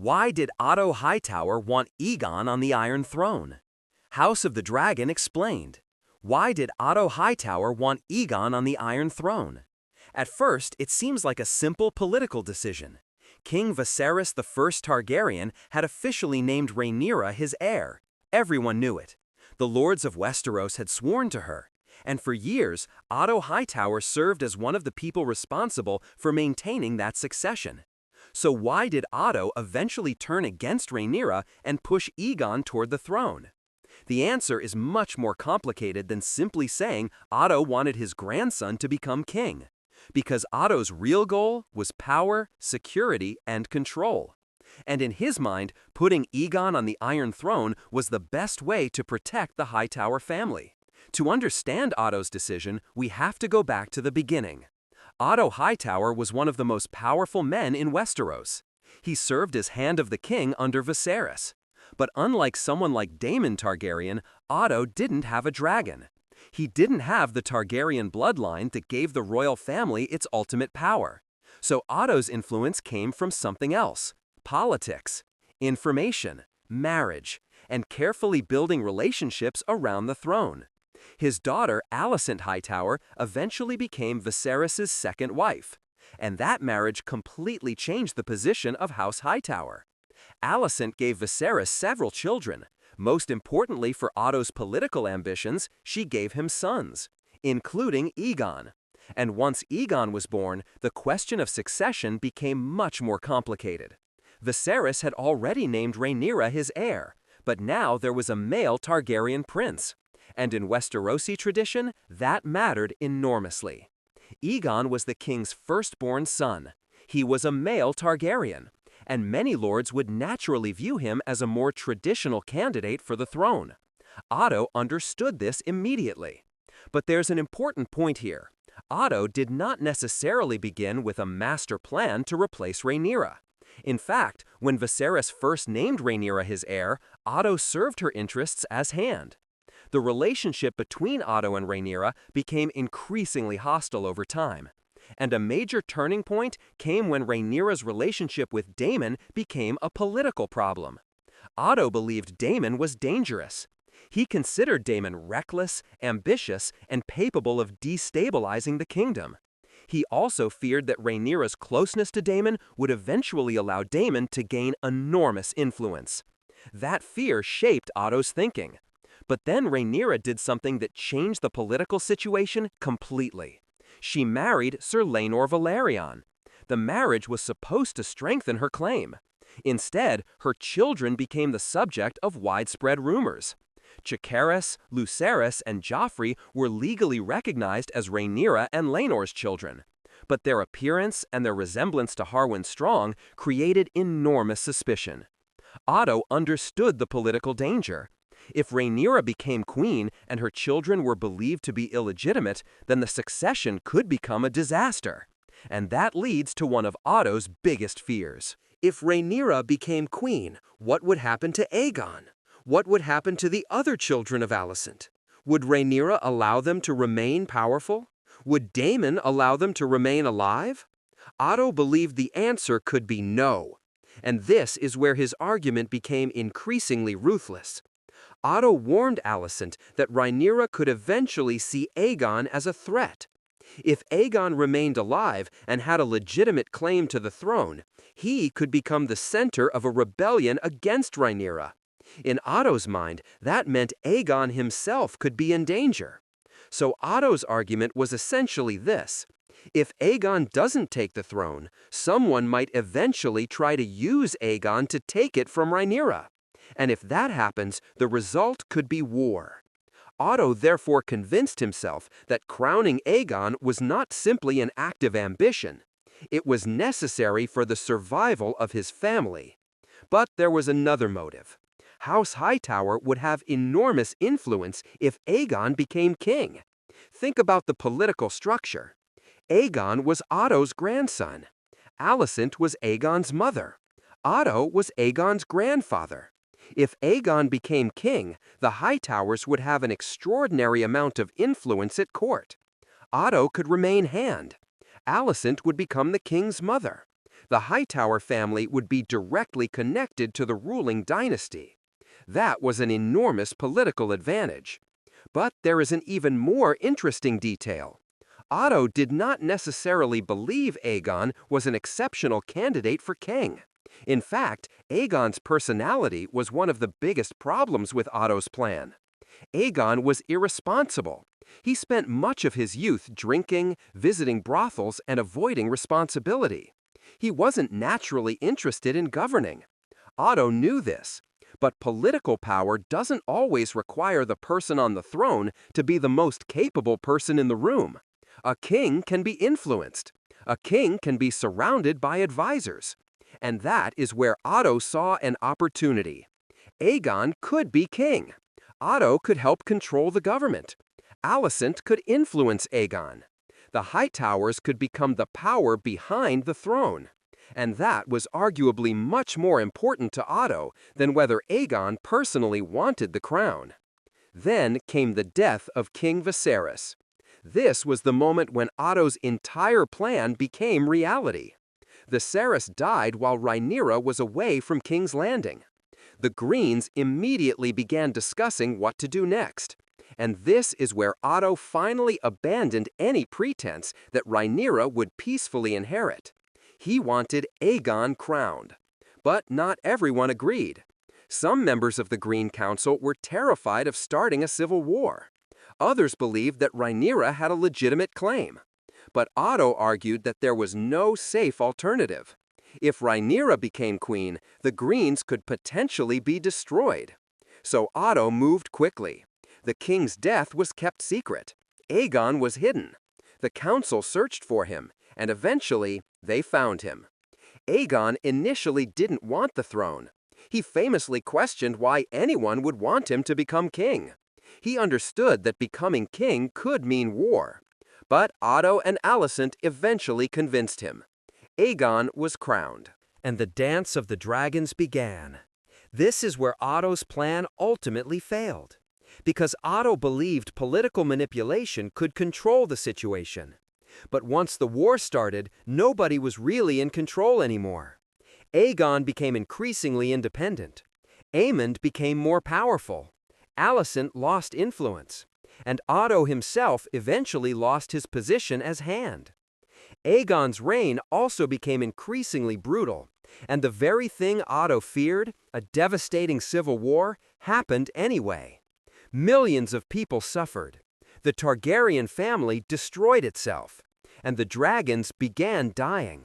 Why did Otto Hightower want Aegon on the Iron Throne? House of the Dragon explained. Why did Otto Hightower want Aegon on the Iron Throne? At first, it seems like a simple political decision. King Viserys I Targaryen had officially named Rhaenyra his heir. Everyone knew it. The lords of Westeros had sworn to her. And for years, Otto Hightower served as one of the people responsible for maintaining that succession. So why did Otto eventually turn against Rhaenyra and push Aegon toward the throne? The answer is much more complicated than simply saying Otto wanted his grandson to become king. Because Otto's real goal was power, security, and control. And in his mind, putting Aegon on the Iron Throne was the best way to protect the Hightower family. To understand Otto's decision, we have to go back to the beginning. Otto Hightower was one of the most powerful men in Westeros. He served as Hand of the King under Viserys. But unlike someone like Daemon Targaryen, Otto didn't have a dragon. He didn't have the Targaryen bloodline that gave the royal family its ultimate power. So Otto's influence came from something else: politics, information, marriage, and carefully building relationships around the throne. His daughter, Alicent Hightower, eventually became Viserys' second wife, and that marriage completely changed the position of House Hightower. Alicent gave Viserys several children. Most importantly for Otto's political ambitions, she gave him sons, including Aegon. And once Aegon was born, the question of succession became much more complicated. Viserys had already named Rhaenyra his heir, but now there was a male Targaryen prince. And in Westerosi tradition, that mattered enormously. Aegon was the king's firstborn son. He was a male Targaryen, and many lords would naturally view him as a more traditional candidate for the throne. Otto understood this immediately. But there's an important point here. Otto did not necessarily begin with a master plan to replace Rhaenyra. In fact, when Viserys first named Rhaenyra his heir, Otto served her interests as Hand. The relationship between Otto and Rhaenyra became increasingly hostile over time. And a major turning point came when Rhaenyra's relationship with Daemon became a political problem. Otto believed Daemon was dangerous. He considered Daemon reckless, ambitious, and capable of destabilizing the kingdom. He also feared that Rhaenyra's closeness to Daemon would eventually allow Daemon to gain enormous influence. That fear shaped Otto's thinking. But then Rhaenyra did something that changed the political situation completely. She married Sir Laenor Velaryon. The marriage was supposed to strengthen her claim. Instead, her children became the subject of widespread rumors. Jacaerys, Lucerys, and Joffrey were legally recognized as Rhaenyra and Laenor's children. But their appearance and their resemblance to Harwin Strong created enormous suspicion. Otto understood the political danger. If Rhaenyra became queen and her children were believed to be illegitimate, then the succession could become a disaster. And that leads to one of Otto's biggest fears. If Rhaenyra became queen, what would happen to Aegon? What would happen to the other children of Alicent? Would Rhaenyra allow them to remain powerful? Would Daemon allow them to remain alive? Otto believed the answer could be no. And this is where his argument became increasingly ruthless. Otto warned Alicent that Rhaenyra could eventually see Aegon as a threat. If Aegon remained alive and had a legitimate claim to the throne, he could become the center of a rebellion against Rhaenyra. In Otto's mind, that meant Aegon himself could be in danger. So Otto's argument was essentially this: if Aegon doesn't take the throne, someone might eventually try to use Aegon to take it from Rhaenyra. And if that happens, the result could be war. Otto therefore convinced himself that crowning Aegon was not simply an act of ambition. It was necessary for the survival of his family. But there was another motive. House Hightower would have enormous influence if Aegon became king. Think about the political structure. Aegon was Otto's grandson. Alicent was Aegon's mother. Otto was Aegon's grandfather. If Aegon became king, the Hightowers would have an extraordinary amount of influence at court. Otto could remain Hand. Alicent would become the king's mother. The Hightower family would be directly connected to the ruling dynasty. That was an enormous political advantage. But there is an even more interesting detail. Otto did not necessarily believe Aegon was an exceptional candidate for king. In fact, Aegon's personality was one of the biggest problems with Otto's plan. Aegon was irresponsible. He spent much of his youth drinking, visiting brothels, and avoiding responsibility. He wasn't naturally interested in governing. Otto knew this. But political power doesn't always require the person on the throne to be the most capable person in the room. A king can be influenced. A king can be surrounded by advisors. And that is where Otto saw an opportunity. Aegon could be king. Otto could help control the government. Alicent could influence Aegon. The Hightowers could become the power behind the throne. And that was arguably much more important to Otto than whether Aegon personally wanted the crown. Then came the death of King Viserys. This was the moment when Otto's entire plan became reality. Viserys died while Rhaenyra was away from King's Landing. The Greens immediately began discussing what to do next. And this is where Otto finally abandoned any pretense that Rhaenyra would peacefully inherit. He wanted Aegon crowned. But not everyone agreed. Some members of the Green Council were terrified of starting a civil war. Others believed that Rhaenyra had a legitimate claim. But Otto argued that there was no safe alternative. If Rhaenyra became queen, the Greens could potentially be destroyed. So Otto moved quickly. The king's death was kept secret. Aegon was hidden. The council searched for him, and eventually they found him. Aegon initially didn't want the throne. He famously questioned why anyone would want him to become king. He understood that becoming king could mean war. But Otto and Alicent eventually convinced him. Aegon was crowned. And the dance of the dragons began. This is where Otto's plan ultimately failed. Because Otto believed political manipulation could control the situation. But once the war started, nobody was really in control anymore. Aegon became increasingly independent. Aemond became more powerful. Alicent lost influence. And Otto himself eventually lost his position as Hand. Aegon's reign also became increasingly brutal. And the very thing Otto feared, a devastating civil war, happened anyway. Millions of people suffered. The Targaryen family destroyed itself, and the dragons began dying.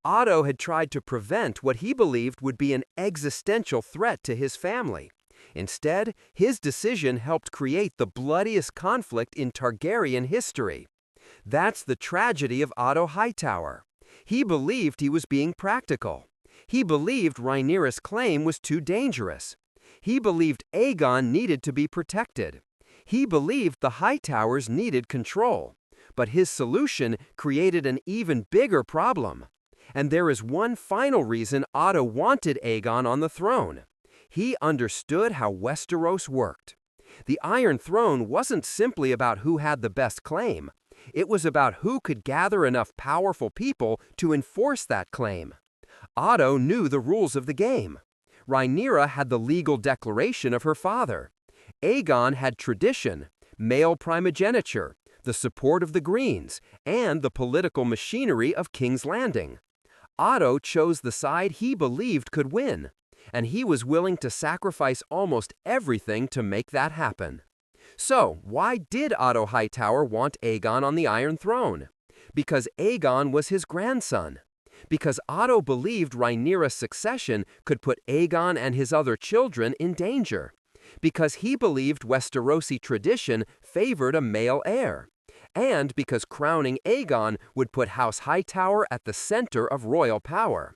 Otto had tried to prevent what he believed would be an existential threat to his family. Instead, his decision helped create the bloodiest conflict in Targaryen history. That's the tragedy of Otto Hightower. He believed he was being practical. He believed Rhaenyra's claim was too dangerous. He believed Aegon needed to be protected. He believed the Hightowers needed control. But his solution created an even bigger problem. And there is one final reason Otto wanted Aegon on the throne. He understood how Westeros worked. The Iron Throne wasn't simply about who had the best claim. It was about who could gather enough powerful people to enforce that claim. Otto knew the rules of the game. Rhaenyra had the legal declaration of her father. Aegon had tradition, male primogeniture, the support of the Greens, and the political machinery of King's Landing. Otto chose the side he believed could win, and he was willing to sacrifice almost everything to make that happen. So, why did Otto Hightower want Aegon on the Iron Throne? Because Aegon was his grandson. Because Otto believed Rhaenyra's succession could put Aegon and his other children in danger. Because he believed Westerosi tradition favored a male heir. And because crowning Aegon would put House Hightower at the center of royal power.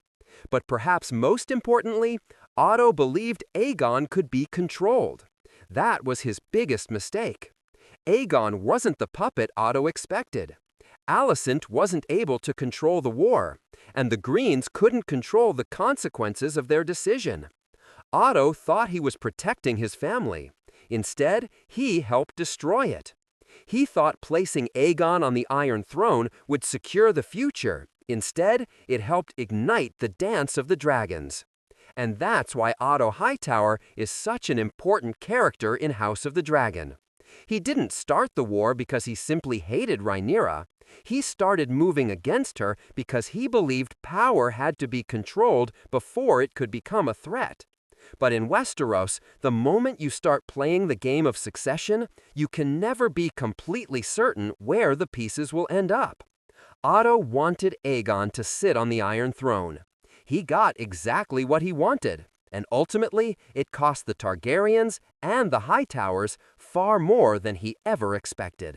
But perhaps most importantly, Otto believed Aegon could be controlled. That was his biggest mistake. Aegon wasn't the puppet Otto expected. Alicent wasn't able to control the war, and the Greens couldn't control the consequences of their decision. Otto thought he was protecting his family. Instead, he helped destroy it. He thought placing Aegon on the Iron Throne would secure the future, Instead, it helped ignite the dance of the dragons. And that's why Otto Hightower is such an important character in House of the Dragon. He didn't start the war because he simply hated Rhaenyra. He started moving against her because he believed power had to be controlled before it could become a threat. But in Westeros, the moment you start playing the game of succession, you can never be completely certain where the pieces will end up. Otto wanted Aegon to sit on the Iron Throne. He got exactly what he wanted, and ultimately it cost the Targaryens and the Hightowers far more than he ever expected.